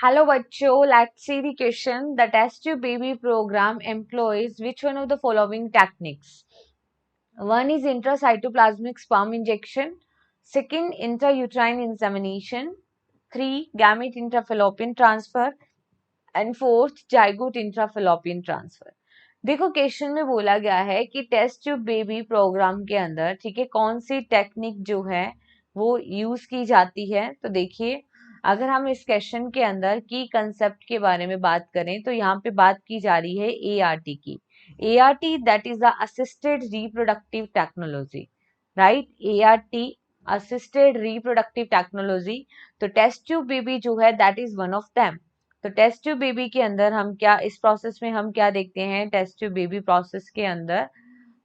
Hello, bachcho. Let's see the question. The test tube baby program employs which one of the following techniques? One is intracytoplasmic sperm injection. Second, intrauterine insemination. Three, gamete intrafallopian transfer. And fourth zygote intrafallopian transfer. देखो question में बोला गया है कि test tube baby programme के अंदर ठीक है कौन सी टेक्निक जो है वो यूज की जाती है। तो देखिए अगर हम इस क्वेश्चन के अंदर की कंसेप्ट के बारे में बात करें तो यहाँ पे बात की जा रही है ART की। ART that is the assisted reproductive technology, right. ART assisted reproductive technology. तो टेस्ट ट्यूब बेबी जो है that is one of them. तो टेस्ट ट्यूब बेबी के अंदर हम क्या इस प्रोसेस में हम क्या देखते हैं टेस्ट ट्यूब बेबी प्रोसेस के अंदर।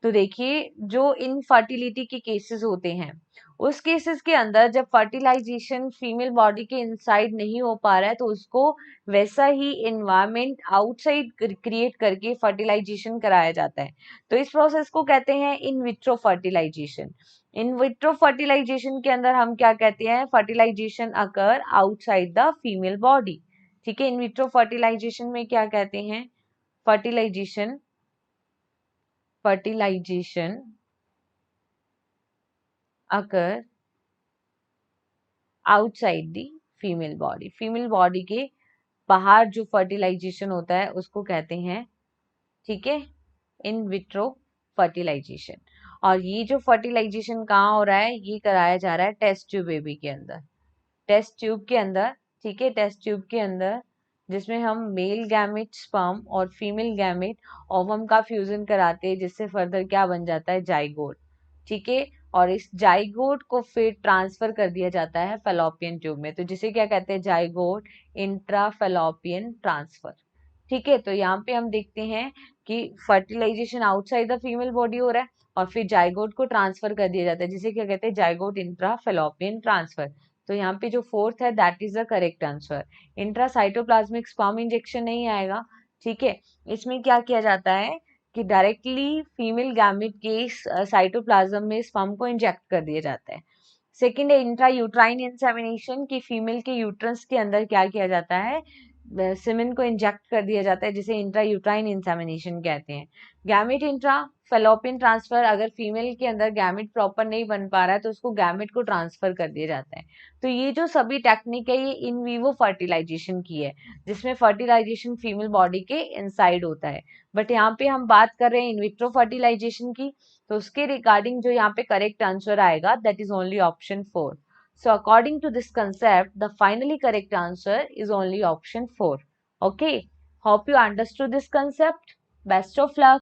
तो देखिए जो इनफर्टिलिटी के केसेस होते हैं उस केसेस के अंदर जब फर्टिलाइजेशन फीमेल बॉडी के इनसाइड नहीं हो पा रहा है तो उसको वैसा ही एनवायरमेंट आउटसाइड क्रिएट करके फर्टिलाइजेशन कराया जाता है। तो इस प्रोसेस को कहते हैं in vitro fertilization. In vitro fertilization के अंदर हम क्या कहते हैं fertilization occur outside the female body. ठीक है, इन विट्रो फर्टिलाइजेशन में क्या कहते हैं fertilization occur outside the female body. Female body के बाहर जो फर्टिलाइजेशन होता है उसको कहते हैं ठीक है इन विट्रो फर्टिलाइजेशन। और ये जो फर्टिलाइजेशन कहाँ हो रहा है ये कराया जा रहा है टेस्ट ट्यूब बेबी के अंदर। टेस्ट ट्यूब के अंदर ठीक है, टेस्ट ट्यूब के अंदर जिसमें हम मेल गैमेट स्पर्म और फीमेल गैमेट ओवम का फ्यूजन कराते हैं जिससे फर्दर क्या बन जाता है जाइगोट। ठीक है, और इस जाइगोट को फिर ट्रांसफर कर दिया जाता है फेलोपियन ट्यूब में। तो जिसे क्या कहते हैं जाइगोट इंट्राफेलोपियन ट्रांसफर। ठीक है, तो यहाँ पे हम देखते हैं कि fertilization outside the female body हो रहा है और फिर जाइगोट को ट्रांसफर कर दिया जाता है जिसे क्या कहते हैं जाइगोट इंट्राफेलोपियन ट्रांसफर। तो यहाँ पे जो फोर्थ है that is the correct answer. Intracytoplasmic sperm injection नहीं आएगा। ठीक है, इसमें क्या किया जाता है कि डायरेक्टली फीमेल गैमेट के साइटोप्लाज्म में स्पर्म को इंजेक्ट कर दिया जाता है। सेकेंड है इंट्रा यूट्राइन इंसेमिनेशन की फीमेल के यूट्रस के अंदर क्या किया जाता है सीमेन को इंजेक्ट कर दिया जाता है जिसे इंट्रा यूट्राइन इंसेमिनेशन कहते हैं। गैमेट इंट्रा फेलोपियन ट्रांसफर, अगर फीमेल के अंदर गैमेट प्रॉपर नहीं बन पा रहा है तो उसको गैमेट को ट्रांसफर कर दिया जाता है। तो ये जो सभी टेक्निक है ये इन वीवो फर्टिलाइजेशन की है जिसमें फर्टिलाइजेशन फीमेल बॉडी के इनसाइड होता है। बट यहाँ पे हम बात कर रहे हैं इन विट्रो फर्टिलाइजेशन की। तो उसके रिगार्डिंग जो यहाँ पे करेक्ट आंसर आएगा that is only option 4। So according to this concept, the finally correct answer is only option 4. Okay. Hope you understood this concept. Best of luck.